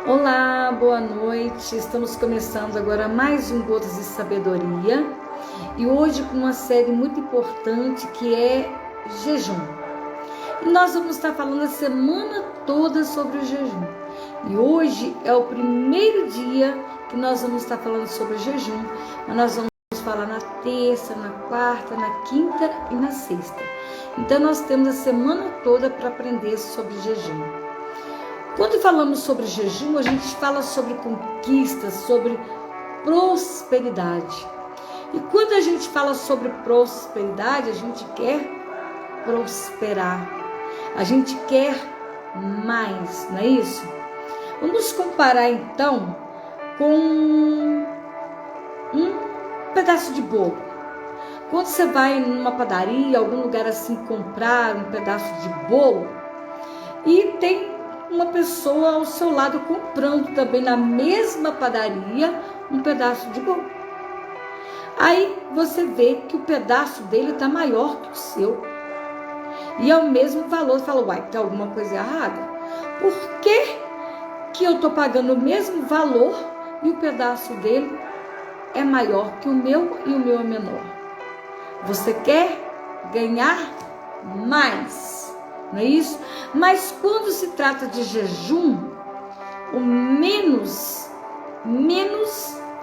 Olá, boa noite. Estamos começando agora mais um Gotas de Sabedoria e hoje com uma série muito importante que é jejum. E nós vamos estar falando a semana toda sobre o jejum. E hoje é o primeiro dia que nós vamos estar falando sobre o jejum, mas nós vamos falar na terça, na quarta, na quinta e na sexta. Então nós temos a semana toda para aprender sobre jejum. Quando falamos sobre jejum, a gente fala sobre conquistas, sobre prosperidade. E quando a gente fala sobre prosperidade, a gente quer prosperar. A gente quer mais, não é isso? Vamos comparar então com um pedaço de bolo. Quando você vai numa padaria, algum lugar assim, comprar um pedaço de bolo e tem uma pessoa ao seu lado comprando também na mesma padaria um pedaço de bolo. Aí você vê que o pedaço dele está maior que o seu. E é o mesmo valor. Você fala, uai, tem alguma coisa errada? Por que eu estou pagando o mesmo valor e o pedaço dele é maior que o meu e o meu é menor? Você quer ganhar mais, não é isso? Mas quando se trata de jejum, o menos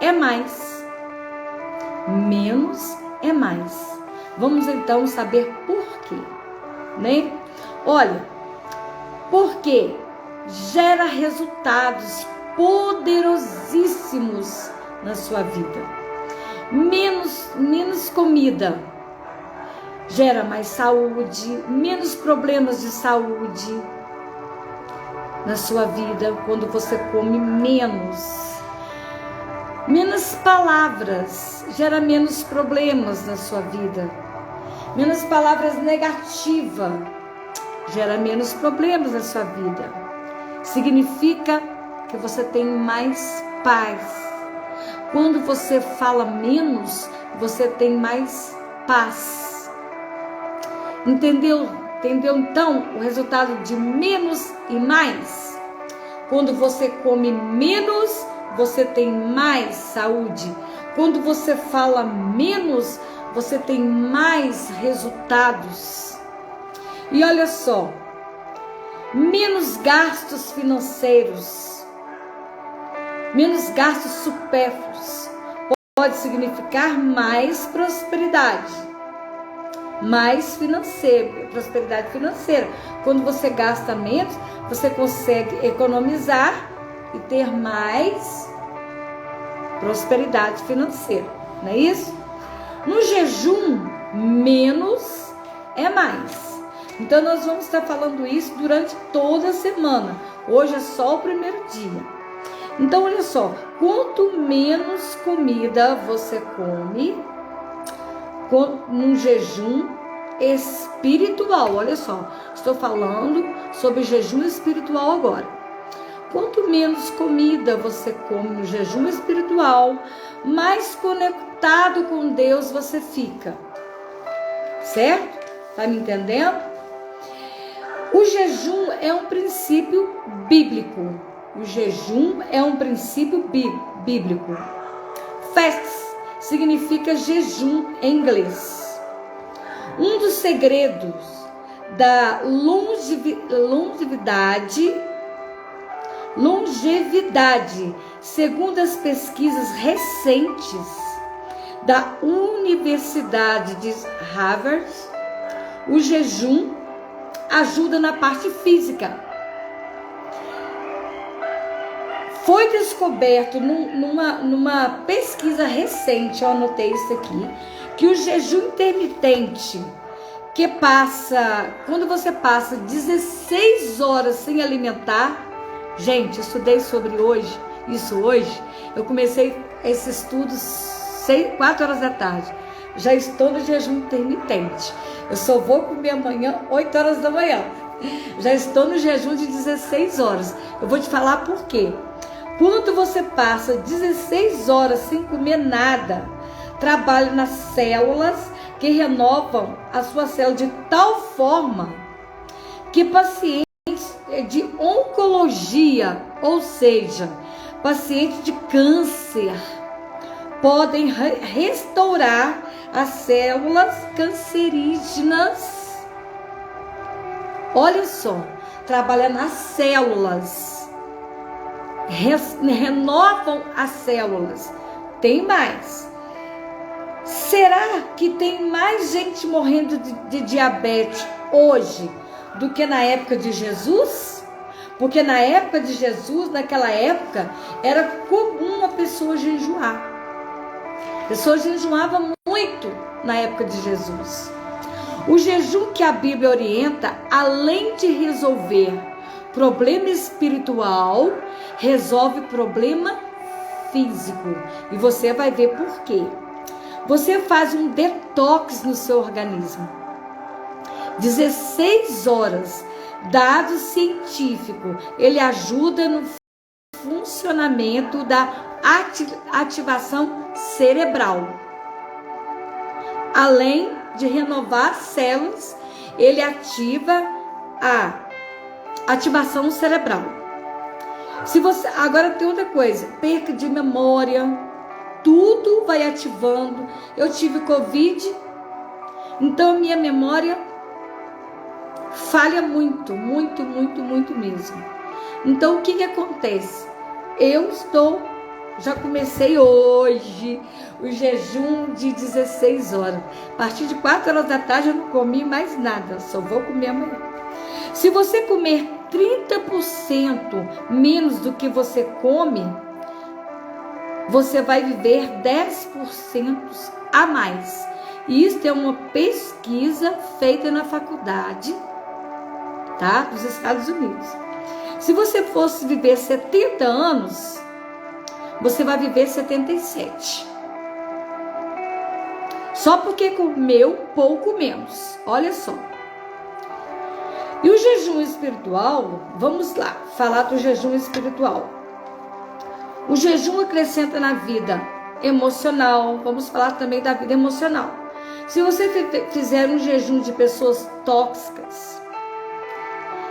é mais. Menos é mais. Vamos então saber por quê, né? Olha, porque gera resultados poderosíssimos na sua vida. Menos comida gera mais saúde, menos problemas de saúde na sua vida quando você come menos. Menos palavras gera menos problemas na sua vida. Menos palavras negativas gera menos problemas na sua vida. Significa que você tem mais paz. Quando você fala menos, você tem mais paz. Entendeu então o resultado de menos e mais? Quando você come menos, você tem mais saúde. Quando você fala menos, você tem mais resultados. E olha só, menos gastos financeiros, menos gastos supérfluos, pode significar mais prosperidade. Mais prosperidade financeira. Quando você gasta menos, você consegue economizar e ter mais prosperidade financeira, não é isso? No jejum, menos é mais. Então nós vamos estar falando isso durante toda a semana. Hoje é só o primeiro dia. Então olha só, quanto menos comida você come num jejum espiritual, olha só, estou falando sobre jejum espiritual agora. Quanto menos comida você come no jejum espiritual, mais conectado com Deus você fica. Certo? Tá me entendendo? O jejum é um princípio bíblico. O jejum é um princípio bíblico. Fast significa jejum em inglês. Um dos segredos da longevidade, segundo as pesquisas recentes da Universidade de Harvard, o jejum ajuda na parte física. Foi descoberto numa pesquisa recente, eu anotei isso aqui, que o jejum intermitente, quando você passa 16 horas sem alimentar, gente, eu estudei sobre isso hoje, eu comecei esse estudo 4 horas da tarde, já estou no jejum intermitente, eu só vou comer amanhã 8 horas da manhã, já estou no jejum de 16 horas, eu vou te falar por quê. Quando você passa 16 horas sem comer nada, trabalha nas células que renovam a sua célula de tal forma que pacientes de oncologia, ou seja, pacientes de câncer, podem restaurar as células cancerígenas. Olha só, trabalha nas células, renovam as células. Tem mais. Será que tem mais gente morrendo de diabetes hoje do que na época de Jesus? Porque na época de Jesus, naquela época, era comum a pessoa jejuar. A pessoa jejuava muito na época de Jesus. O jejum que a Bíblia orienta, além de resolver problema espiritual, resolve problema físico. E você vai ver por quê. Você faz um detox no seu organismo. 16 horas, dado científico, ele ajuda no funcionamento da ativação cerebral. Além de renovar células, ele ativa a ativação cerebral. Se você agora tem outra coisa, perca de memória, tudo vai ativando. Eu tive Covid, então minha memória falha muito mesmo. Então o que acontece? Já comecei hoje o jejum de 16 horas. A partir de 4 horas da tarde eu não comi mais nada, só vou comer amanhã. Se você comer 30% menos do que você come, você vai viver 10% a mais. E isso é uma pesquisa feita na faculdade, tá, dos Estados Unidos. Se você fosse viver 70 anos, você vai viver 77. Só porque comeu pouco menos. Olha só. E o jejum espiritual, vamos lá, falar do jejum espiritual. O jejum acrescenta na vida emocional, vamos falar também da vida emocional. Se você fizer um jejum de pessoas tóxicas,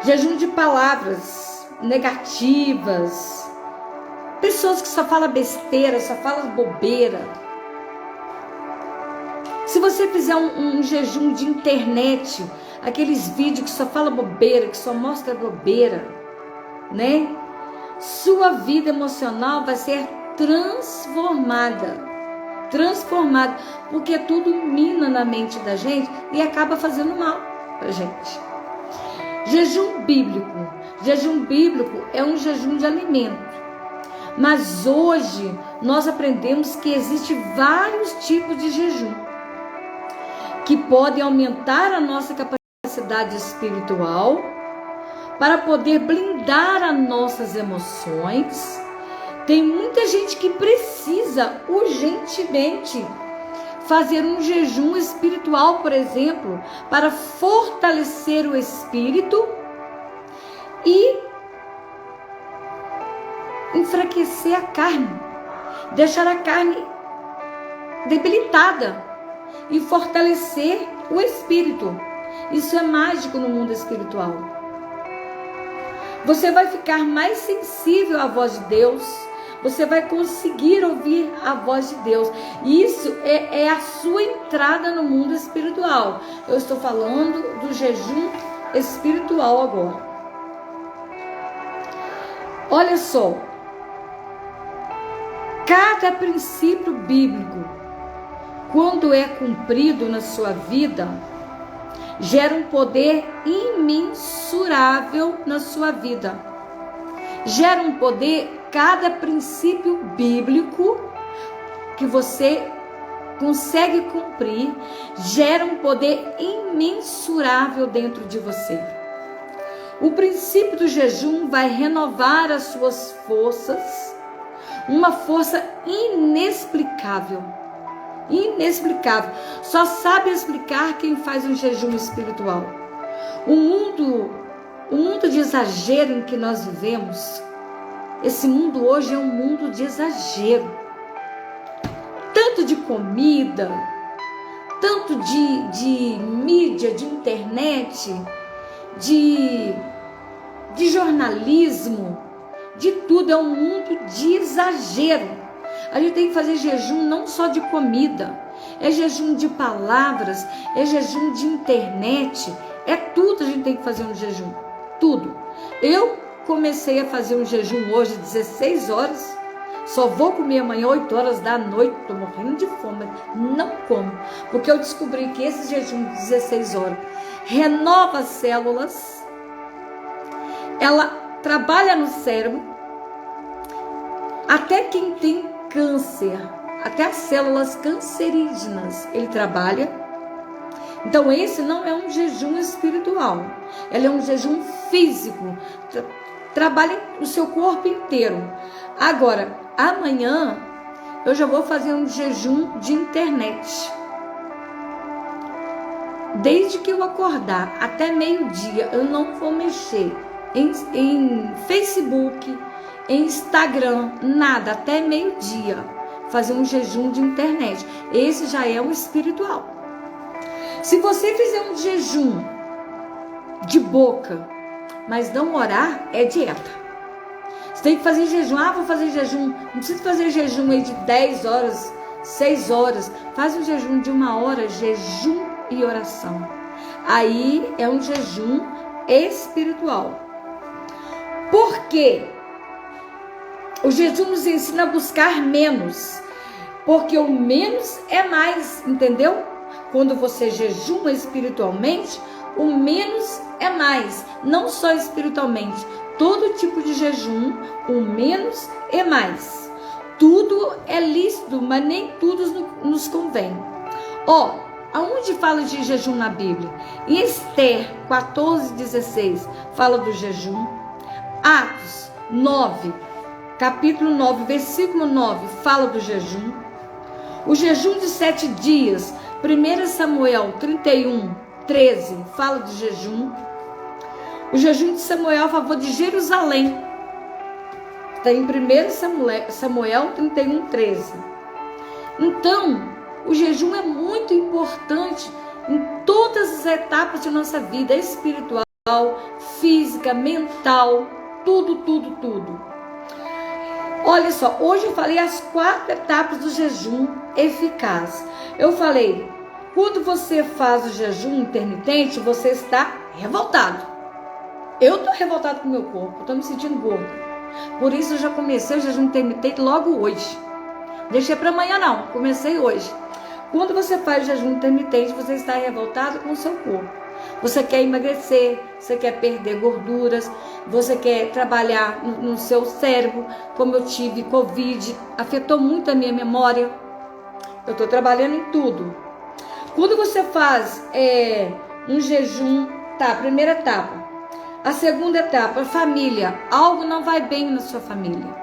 jejum de palavras negativas, pessoas que só falam besteira, só falam bobeira. Se você fizer um jejum de internet, aqueles vídeos que só falam bobeira, que só mostra bobeira, né? Sua vida emocional vai ser transformada, porque tudo mina na mente da gente e acaba fazendo mal pra gente. Jejum bíblico é um jejum de alimento. Mas hoje nós aprendemos que existem vários tipos de jejum que podem aumentar a nossa capacidade espiritual para poder blindar as nossas emoções. Tem muita gente que precisa urgentemente fazer um jejum espiritual, por exemplo, para fortalecer o espírito e enfraquecer a carne, deixar a carne debilitada e fortalecer o espírito. Isso é mágico no mundo espiritual. Você vai ficar mais sensível à voz de Deus, você vai conseguir ouvir a voz de Deus. Isso é a sua entrada no mundo espiritual. Eu estou falando do jejum espiritual agora. Olha só, cada princípio bíblico, quando é cumprido na sua vida, gera um poder imensurável na sua vida. Gera um poder, cada princípio bíblico que você consegue cumprir, gera um poder imensurável dentro de você. O princípio do jejum vai renovar as suas forças, uma força inexplicável. Inexplicável. Só sabe explicar quem faz um jejum espiritual. O mundo de exagero em que nós vivemos, esse mundo hoje é um mundo de exagero. Tanto de comida, tanto de mídia, de internet, de de jornalismo, de tudo. É um mundo de exagero. A gente tem que fazer jejum não só de comida, é jejum de palavras, é jejum de internet, é tudo. A gente tem que fazer um jejum, tudo. Eu comecei a fazer um jejum hoje 16 horas, só vou comer amanhã 8 horas da noite, tô morrendo de fome, não como, porque eu descobri que esse jejum de 16 horas renova as células, ela trabalha no cérebro, até quem tem câncer, até as células cancerígenas, ele trabalha. Então esse não é um jejum espiritual, ele é um jejum físico, trabalha o seu corpo inteiro. Agora, amanhã eu já vou fazer um jejum de internet. Desde que eu acordar até meio-dia, eu não vou mexer em Facebook, em Instagram, nada, até meio-dia. Fazer um jejum de internet. Esse já é um espiritual. Se você fizer um jejum de boca, mas não orar, é dieta. Você tem que fazer jejum. Vou fazer jejum. Não precisa fazer jejum aí de 10 horas, 6 horas. Faz um jejum de 1 hora, jejum e oração. Aí é um jejum espiritual. Por quê? O jejum nos ensina a buscar menos. Porque o menos é mais, entendeu? Quando você jejuma espiritualmente, o menos é mais. Não só espiritualmente. Todo tipo de jejum, o menos é mais. Tudo é lícito, mas nem tudo nos convém. Aonde fala de jejum na Bíblia? Em Esther 14:16 fala do jejum. Atos 9, capítulo 9, versículo 9 fala do jejum. O jejum de 7 dias, 1 Samuel 31:13 fala de jejum. O jejum de Samuel a favor de Jerusalém está em 1 Samuel 31:13. Então, o jejum é muito importante em todas as etapas de nossa vida, espiritual, física, mental, tudo. Olha só, hoje eu falei as 4 etapas do jejum eficaz. Eu falei, quando você faz o jejum intermitente, você está revoltado. Eu estou revoltado com o meu corpo, estou me sentindo gorda. Por isso eu já comecei o jejum intermitente logo hoje. Deixei para amanhã não, comecei hoje. Quando você faz o jejum intermitente, você está revoltado com o seu corpo. Você quer emagrecer, você quer perder gorduras, você quer trabalhar no seu cérebro. Como eu tive Covid, afetou muito a minha memória. Eu estou trabalhando em tudo. Quando você faz um jejum, primeira etapa. A segunda etapa, família. Algo não vai bem na sua família.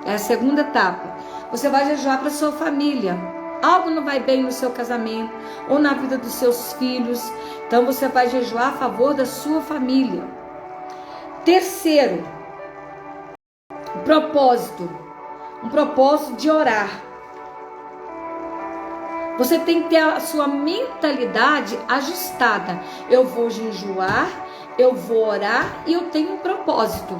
É a segunda etapa. Você vai jejuar para sua família. Algo não vai bem no seu casamento ou na vida dos seus filhos. Então você vai jejuar a favor da sua família. Terceiro, propósito. Um propósito de orar. Você tem que ter a sua mentalidade ajustada. Eu vou jejuar, eu vou orar e eu tenho um propósito.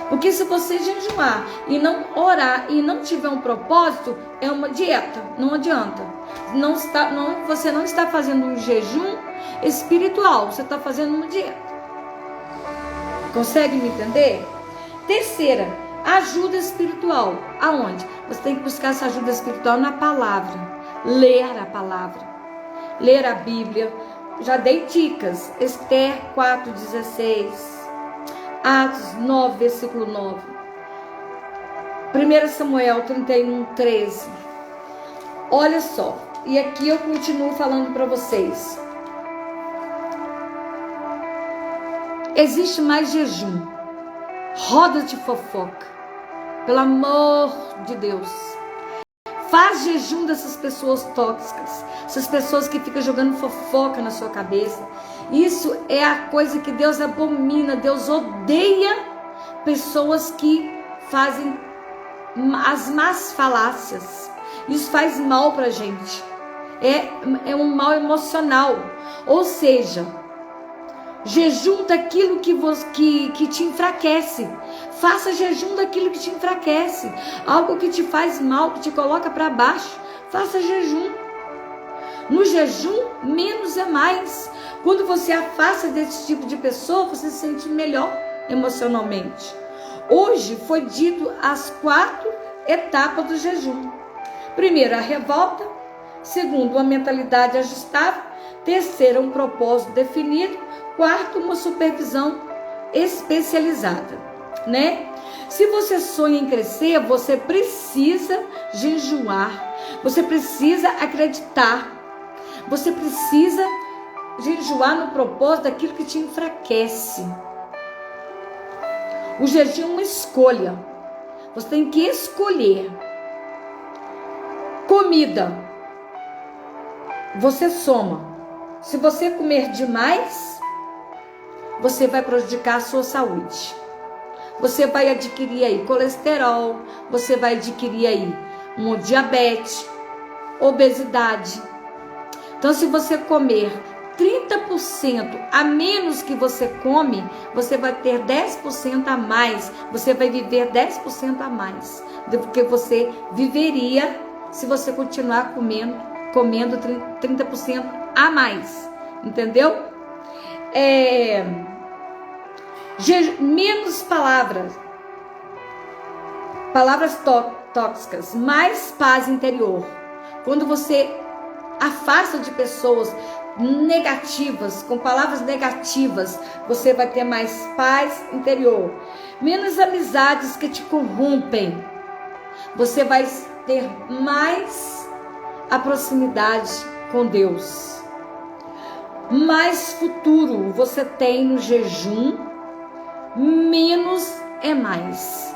Porque se você jejuar e não orar e não tiver um propósito, é uma dieta, não adianta. Você não está fazendo um jejum espiritual, você está fazendo uma dieta. Consegue me entender? Terceira, ajuda espiritual. Aonde? Você tem que buscar essa ajuda espiritual na palavra. Ler a palavra. Ler a Bíblia. Já dei dicas. Esther 4:16. Atos 9, versículo 9. 1 Samuel 31:13. Olha só. E aqui eu continuo falando para vocês. Existe mais jejum. Roda de fofoca. Pelo amor de Deus. Faz jejum dessas pessoas tóxicas. Essas pessoas que ficam jogando fofoca na sua cabeça. Isso é a coisa que Deus abomina. Deus odeia pessoas que fazem as más falácias. Isso faz mal pra gente. É um mal emocional. Ou seja, jejum daquilo que te enfraquece. Faça jejum daquilo que te enfraquece. Algo que te faz mal, que te coloca para baixo. Faça jejum. No jejum, menos é mais. Quando você afasta desse tipo de pessoa, você se sente melhor emocionalmente. Hoje foi dito as 4 etapas do jejum. Primeiro, a revolta. Segundo, uma mentalidade ajustável. Terceiro, um propósito definido. Quarto, uma supervisão especializada, né? Se você sonha em crescer, você precisa jejuar. Você precisa acreditar. Você precisa jejuar no propósito daquilo que te enfraquece. O jejum é uma escolha. Você tem que escolher. Comida. Você soma. Se você comer demais, você vai prejudicar a sua saúde. Você vai adquirir aí colesterol, você vai adquirir aí um diabetes, obesidade. Então, se você comer 30% a menos que você come, você vai ter 10% a mais. Você vai viver 10% a mais do que você viveria se você continuar comendo 30% a mais. Entendeu? Menos palavras tóxicas, mais paz interior. Quando você afasta de pessoas negativas, com palavras negativas, você vai ter mais paz interior. Menos amizades que te corrompem. Você vai ter mais a proximidade com Deus. Mais futuro você tem no jejum. Menos é mais.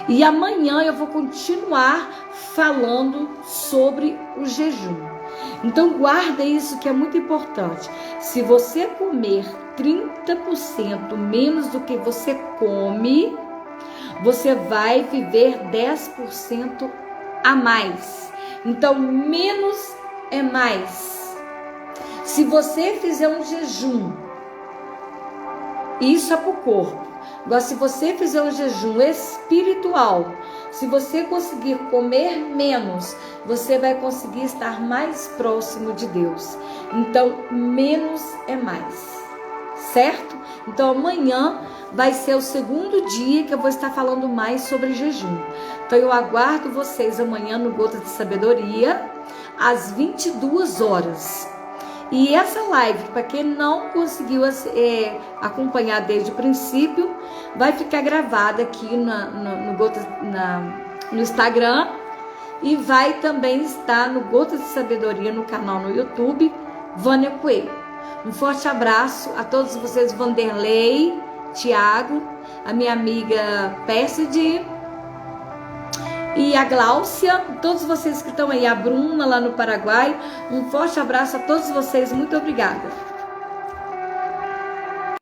E amanhã eu vou continuar falando sobre o jejum. Então guarda isso que é muito importante. Se você comer 30% menos do que você come, você vai viver 10% a mais. Então menos é mais. Se você fizer um jejum, isso é para o corpo. Agora, se você fizer um jejum espiritual, se você conseguir comer menos, você vai conseguir estar mais próximo de Deus. Então, menos é mais. Certo? Então, amanhã vai ser o segundo dia que eu vou estar falando mais sobre jejum. Então, eu aguardo vocês amanhã no Gotas de Sabedoria, às 22 horas. E essa live, para quem não conseguiu acompanhar desde o princípio, vai ficar gravada aqui no Instagram e vai também estar no Gotas de Sabedoria no canal no YouTube, Vânia Coelho. Um forte abraço a todos vocês, Vanderlei, Tiago, a minha amiga Pérside e a Gláucia, todos vocês que estão aí, a Bruna lá no Paraguai. Um forte abraço a todos vocês, muito obrigada.